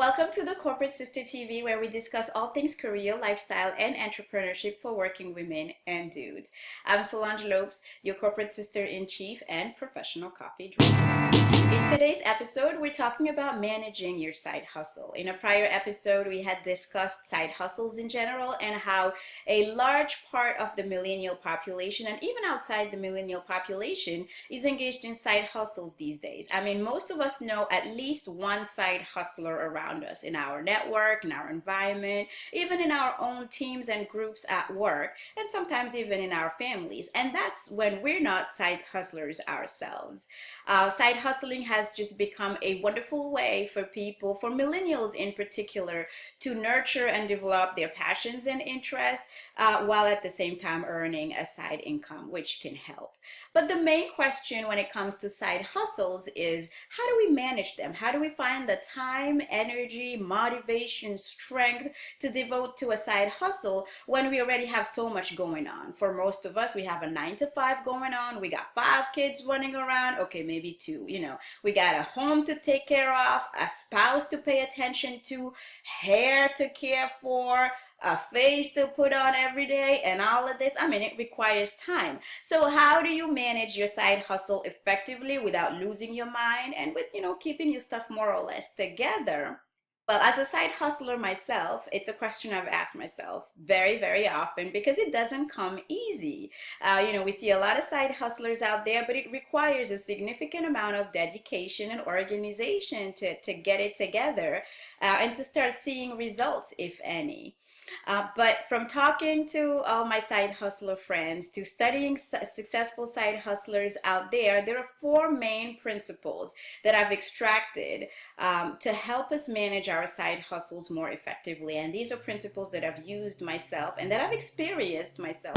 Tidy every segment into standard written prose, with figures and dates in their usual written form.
Welcome to the Corporate Sister TV, where we discuss all things career, lifestyle, and entrepreneurship for working women and dudes. I'm Solange Lopes, your corporate sister-in-chief and professional coffee drinker. In today's episode, we're talking about managing your side hustle. In a prior episode, we had discussed side hustles in general and how a large part of the millennial population, and even outside the millennial population, is engaged in side hustles these days. I mean, most of us know at least one side hustler around us in our network, in our environment, even in our own teams and groups at work, and sometimes even in our families. And that's when we're not side hustlers ourselves. Side hustling has just become a wonderful way for people, for millennials in particular, to nurture and develop their passions and interests while at the same time earning a side income, which can help. But the main question when it comes to side hustles is, how do we manage them? How do we find the time, energy, motivation, strength to devote to a side hustle when we already have so much going on? For most of us, we have a 9 to 5 going on. We got 5 kids running around. Okay, maybe 2, we got a home to take care of, a spouse to pay attention to, hair to care for, a face to put on every day, and all of this. I mean, it requires time. So how do you manage your side hustle effectively without losing your mind and with, keeping your stuff more or less together? Well, as a side hustler myself, it's a question I've asked myself very, very often because it doesn't come easy. We see a lot of side hustlers out there, but it requires a significant amount of dedication and organization to get it together and to start seeing results, if any. But from talking to all my side hustler friends to studying successful side hustlers out there are 4 main principles that I've extracted to help us manage our side hustles more effectively. And these are principles that I've used myself and that I've experienced myself.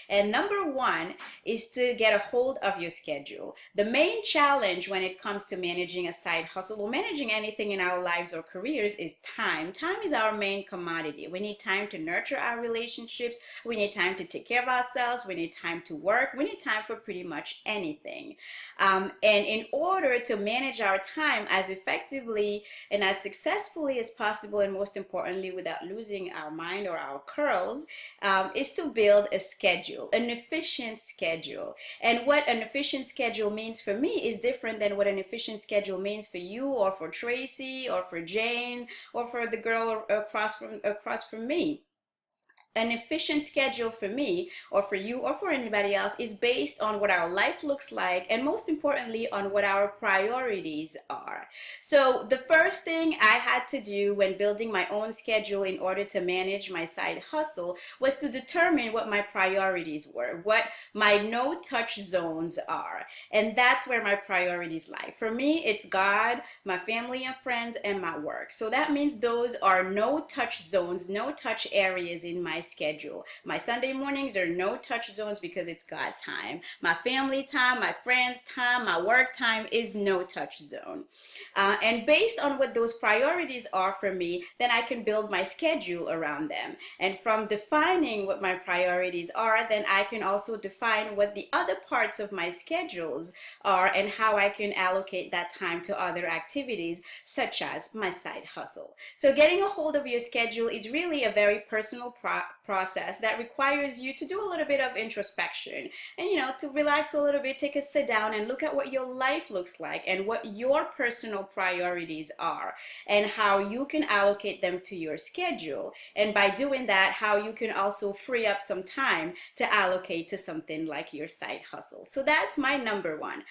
And number 1 is to get a hold of your schedule. The main challenge when it comes to managing a side hustle or managing anything in our lives or careers is time. Time is our main commodity. We need time to nurture our relationships. We need time to take care of ourselves. We need time to work. We need time for pretty much anything. And in order to manage our time as effectively and as successfully as possible, and most importantly, without losing our mind or our curls, is to build a schedule. An efficient schedule. And what an efficient schedule means for me is different than what an efficient schedule means for you or for Tracy or for Jane or for the girl across from me. An efficient schedule for me or for you or for anybody else is based on what our life looks like and most importantly on what our priorities are. So the first thing I had to do when building my own schedule in order to manage my side hustle was to determine what my priorities were, what my no-touch zones are. And that's where my priorities lie. For me, it's God, my family and friends, and my work. So that means those are no-touch zones, no-touch areas in my schedule. My Sunday mornings are no touch zones because it's God time. My family time, my friends time, my work time is no touch zone. And based on what those priorities are for me, then I can build my schedule around them. And from defining what my priorities are, then I can also define what the other parts of my schedules are and how I can allocate that time to other activities such as my side hustle. So getting a hold of your schedule is really a very personal process that requires you to do a little bit of introspection and to relax a little bit, take a sit down and look at what your life looks like and what your personal priorities are and how you can allocate them to your schedule, and by doing that how you can also free up some time to allocate to something like your side hustle. So that's my number 1.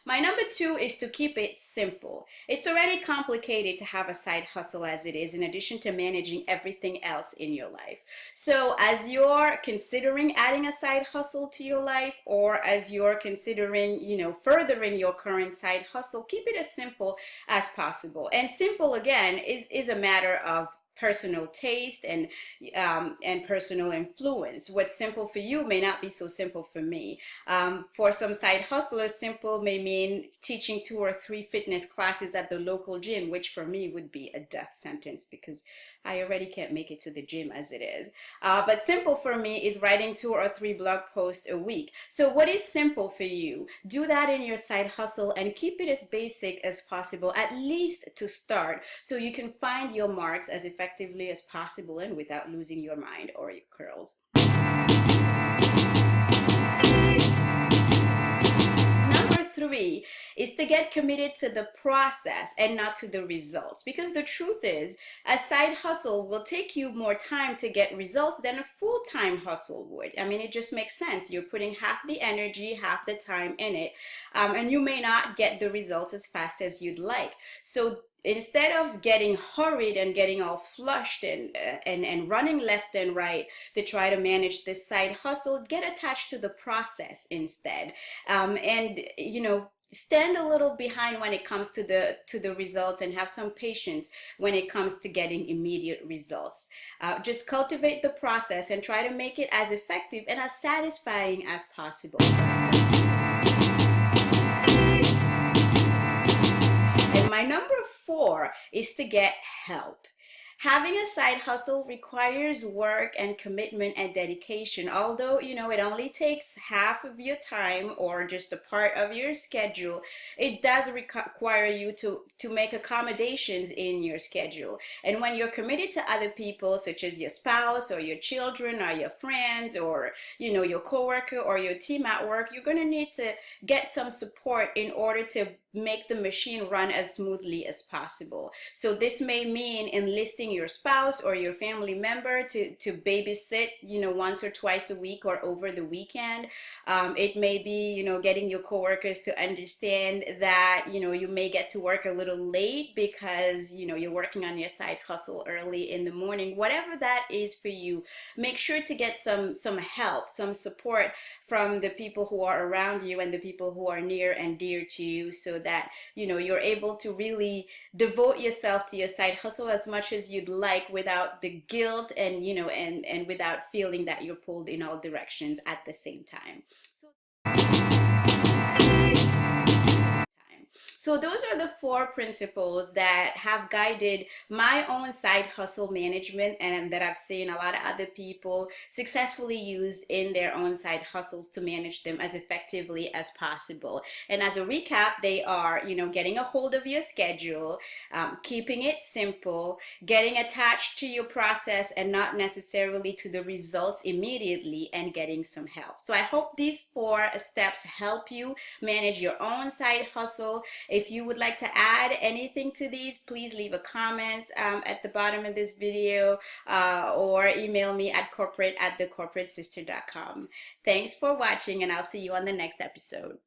My number 2 is to keep it simple. It's already complicated to have a side hustle as it is, in addition to managing everything else in your life. So as you're considering adding a side hustle to your life, or as you're considering, furthering your current side hustle, keep it as simple as possible. And simple, again, is a matter of personal taste and personal influence. What's simple for you may not be so simple for me. For some side hustlers, simple may mean teaching 2 or 3 fitness classes at the local gym, which for me would be a death sentence because I already can't make it to the gym as it is. But simple for me is writing 2 or 3 blog posts a week. So what is simple for you? Do that in your side hustle and keep it as basic as possible, at least to start, so you can find your marks as effectively as possible and without losing your mind or your curls. Number 3 is to get committed to the process and not to the results. Because the truth is, a side hustle will take you more time to get results than a full-time hustle would. I mean, it just makes sense. You're putting half the energy, half the time in it, and you may not get the results as fast as you'd like. So instead of getting hurried and getting all flushed and running left and right to try to manage this side hustle, get attached to the process instead. And stand a little behind when it comes to the results, and have some patience when it comes to getting immediate results. Just cultivate the process and try to make it as effective and as satisfying as possible. And my number 4 is to get help. Having a side hustle requires work and commitment and dedication. Although, it only takes half of your time or just a part of your schedule, it does require you to make accommodations in your schedule. And when you're committed to other people, such as your spouse or your children or your friends or, your coworker or your team at work, you're going to need to get some support in order to make the machine run as smoothly as possible. So this may mean enlisting your spouse or your family member to babysit, once or twice a week or over the weekend. It may be, getting your coworkers to understand that, you may get to work a little late because, you're working on your side hustle early in the morning. Whatever that is for you, make sure to get some help, some support from the people who are around you and the people who are near and dear to you, so that you're able to really devote yourself to your side hustle as much as you'd like, without the guilt and and without feeling that you're pulled in all directions at the same time. So those are the 4 principles that have guided my own side hustle management, and that I've seen a lot of other people successfully use in their own side hustles to manage them as effectively as possible. And as a recap, they are, getting a hold of your schedule, keeping it simple, getting attached to your process and not necessarily to the results immediately, and getting some help. So I hope these 4 steps help you manage your own side hustle. If you would like to add anything to these, please leave a comment at the bottom of this video, or email me at corporate@thecorporatesister.com. Thanks for watching, and I'll see you on the next episode.